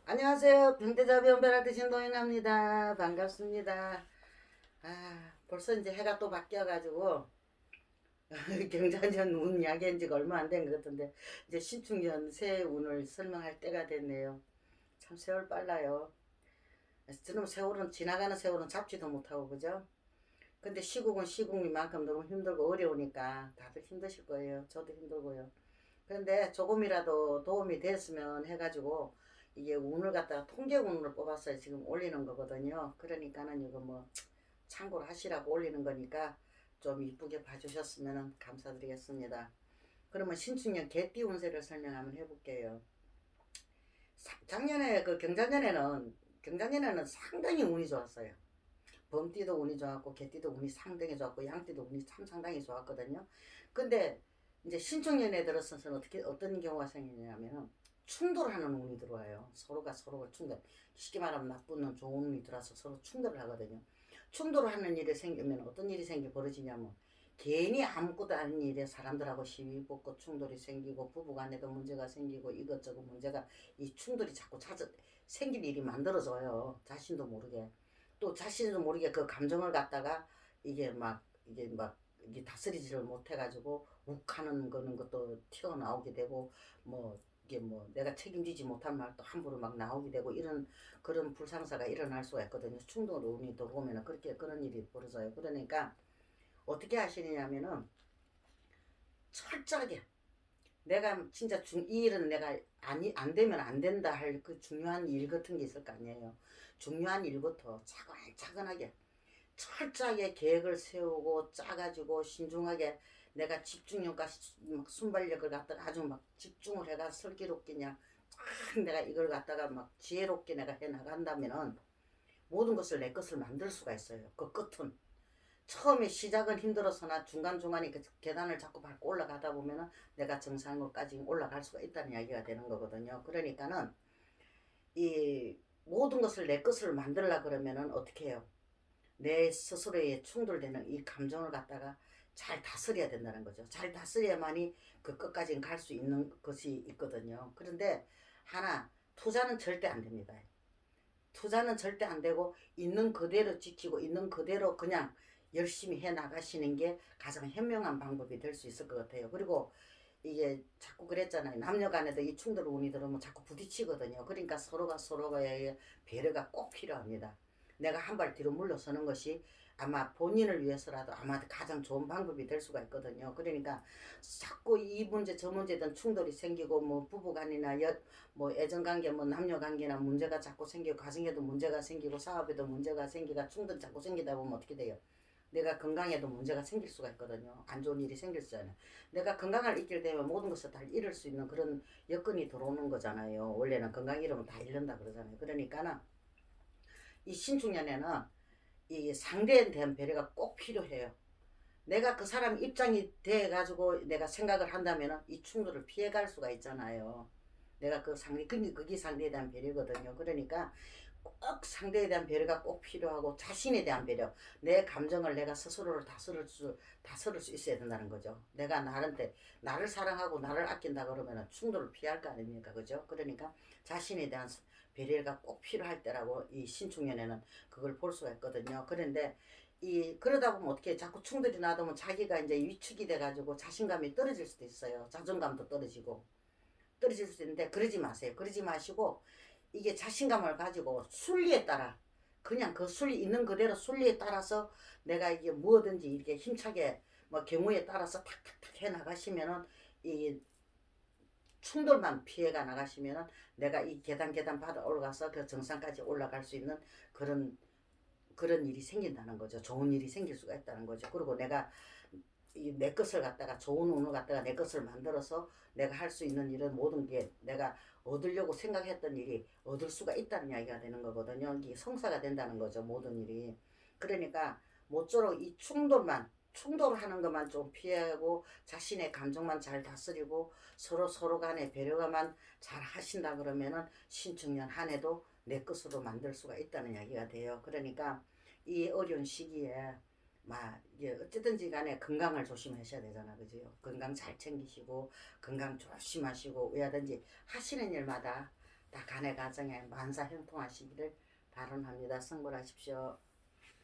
안녕하세요. 병대자비 연배라 드신 노인합니다. 반갑습니다. 벌써 이제 해가 또 바뀌어가지고 경자년 운 야기한 지가 얼마 안 된 것 같은데 이제 신축년 새해 운을 설명할 때가 됐네요. 참 세월 빨라요. 저는 세월은 지나가는 세월은 잡지도 못하고 그죠? 근데 시국은 시국이만큼 너무 힘들고 어려우니까 다들 힘드실 거예요. 저도 힘들고요. 그런데 조금이라도 도움이 됐으면 해가지고 이게 운을 갖다가 통계운을 뽑았어요. 지금 올리는 거거든요. 그러니까는 이거 뭐 참고로 하시라고 올리는 거니까 좀 이쁘게 봐주셨으면 감사드리겠습니다. 그러면 신축년 개띠 운세를 설명 한번 해볼게요. 작년에 그 경자년에는 상당히 운이 좋았어요. 범띠도 운이 좋았고 개띠도 운이 상당히 좋았고 양띠도 운이 참 상당히 좋았거든요. 근데 이제 신축년에 들어서는 어떤 경우가 생기냐면 충돌하는 운이 들어와요. 서로가 서로가 충돌. 쉽게 말하면 나쁜 운, 좋은 운이 들어와서 서로 충돌을 하거든요. 충돌하는 일이 생기면 어떤 일이 벌어지냐면 괜히 아무것도 아닌 일에 사람들하고 시비 붙고 충돌이 생기고 부부간에도 문제가 생기고 이것저것 문제가 이 충돌이 자꾸 생길 일이 만들어져요. 자신도 모르게. 또 자신도 모르게 그 감정을 갖다가 이게 다스리지를 못해가지고 욱하는 거는 것도 튀어나오게 되고 뭐 이게 뭐 내가 책임지지 못한 말도 함부로 막 나오게 되고 이런 그런 불상사가 일어날 수가 있거든요. 충동 운이 들어오면은 그렇게 그런 일이 벌어져요. 그러니까 어떻게 하시느냐면은 철저하게 내가 진짜 이 일은 내가 안 되면 안 된다 할 그 중요한 일 같은 게 있을 거 아니에요. 중요한 일부터 차근차근하게 철저하게 계획을 세우고 짜가지고 신중하게 내가 집중력과 막 순발력을 갖다가 아주 막 집중을 해가 슬기롭게 그냥 내가 이걸 갖다가 막 지혜롭게 내가 해 나간다면은 모든 것을 내 것을 만들 수가 있어요. 그 끝은 처음에 시작은 힘들어서나 중간중간에 그 계단을 자꾸 밟고 올라가다 보면은 내가 정상으로까지 올라갈 수가 있다는 이야기가 되는 거거든요. 그러니까는 이 모든 것을 내 것을 만들라 그러면은 어떻게 해요? 내 스스로의 충돌되는 이 감정을 갖다가 잘 다스려야 된다는 거죠. 잘 다스려야만이 그 끝까지 갈 수 있는 것이 있거든요. 그런데 하나 투자는 절대 안 됩니다. 투자는 절대 안 되고 있는 그대로 지키고 있는 그대로 그냥 열심히 해 나가시는 게 가장 현명한 방법이 될 수 있을 것 같아요. 그리고 이게 자꾸 그랬잖아요. 남녀 간에도 이 충돌 운이 들어오면 자꾸 부딪히거든요. 그러니까 서로가 배려가 꼭 필요합니다. 내가 한 발 뒤로 물러서는 것이 아마 본인을 위해서라도 아마 가장 좋은 방법이 될 수가 있거든요. 그러니까 자꾸 이 문제 저 문제든 충돌이 생기고 뭐 부부간이나 뭐 애정관계 뭐 남녀관계나 문제가 자꾸 생기고 가정에도 문제가 생기고 사업에도 문제가 생기가 충돌이 자꾸 생기다 보면 어떻게 돼요? 내가 건강에도 문제가 생길 수가 있거든요. 안 좋은 일이 생길 수 있잖아요. 내가 건강을 잃게 되면 모든 것을 다 잃을 수 있는 그런 여건이 들어오는 거잖아요. 원래는 건강 잃으면 다 잃는다 그러잖아요. 그러니까는 이 신중년에는 이 상대에 대한 배려가 꼭 필요해요. 내가 그 사람 입장이 돼 가지고 내가 생각을 한다면은 이 충돌을 피해갈 수가 있잖아요. 내가 그 상대 그게 상대에 대한 배려거든요. 그러니까 꼭 상대에 대한 배려가 꼭 필요하고 자신에 대한 배려. 내 감정을 내가 스스로를 다스릴 수 있어야 된다는 거죠. 내가 나를 사랑하고 나를 아낀다 그러면 충돌을 피할 거 아닙니까? 그죠? 그러니까 자신에 대한 배려가 꼭 필요할 때라고 이 신축년에는 그걸 볼 수가 있거든요. 그런데 그러다 보면 어떻게 자꾸 충돌이 나다 보면 자기가 이제 위축이 돼가지고 자신감이 떨어질 수도 있어요. 자존감도 떨어질 수도 있는데 그러지 마세요. 그러지 마시고 이게 자신감을 가지고 순리에 따라 그냥 그 순리 있는 그대로 순리에 따라서 내가 이게 뭐든지 이렇게 힘차게 뭐 경우에 따라서 탁탁탁 해 나가시면은 이 충돌만 피해가 나가시면은 내가 이 계단 받아 올라가서 그 정상까지 올라갈 수 있는 그런 그런 일이 생긴다는 거죠. 좋은 일이 생길 수가 있다는 거죠. 그리고 내가 내 것을 갖다가 좋은 운을 갖다가 내 것을 만들어서 내가 할 수 있는 일은 모든 게 내가 얻으려고 생각했던 일이 얻을 수가 있다는 이야기가 되는 거거든요. 이게 성사가 된다는 거죠. 모든 일이. 그러니까 모쪼록 이 충돌하는 것만 좀 피하고 자신의 감정만 잘 다스리고 서로 간의 배려가만 잘 하신다 그러면은 신축년 한 해도 내 것으로 만들 수가 있다는 이야기가 돼요. 그러니까 이 어려운 시기에 이게 어쨌든지 간에 건강을 조심하셔야 되잖아. 그죠? 건강 잘 챙기시고 건강 조심하시고 왜 하든지 하시는 일마다 다 간의 가정에 만사 형통하시기를 바람합니다. 성불하십시오.